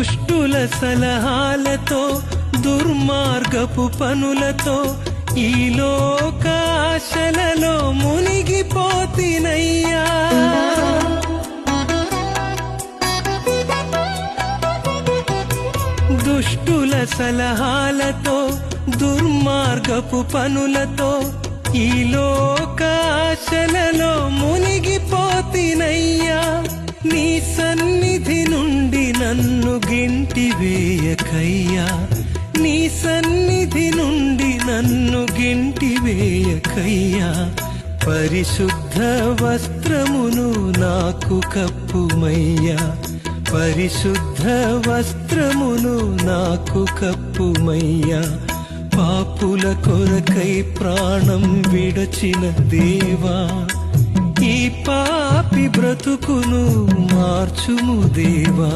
దుష్టుల సలహాలతో దుర్మార్గపు పనులతో ఈ లోక ఆశలలో మునిగిపోతినయ్యా. దుష్టుల సలహాలతో దుర్మార్గపు పనులతో ఈ లోక ఆశలలో మునిగిపోతినయ్యా. నీ సన్నిధి నుండి నన్ను గింటివేయకయ్యా, నీ సన్నిధి నుండి నన్ను గింటివేయకయ్యా. పరిశుద్ధ వస్త్రమును నాకు కప్పుమయ్యా, పరిశుద్ధ వస్త్రమును నాకు కప్పుమయ్యా. పాపుల కొరకై ప్రాణం విడచిన దేవా, ఈ పాపి బ్రతుకును మార్చుము దేవా.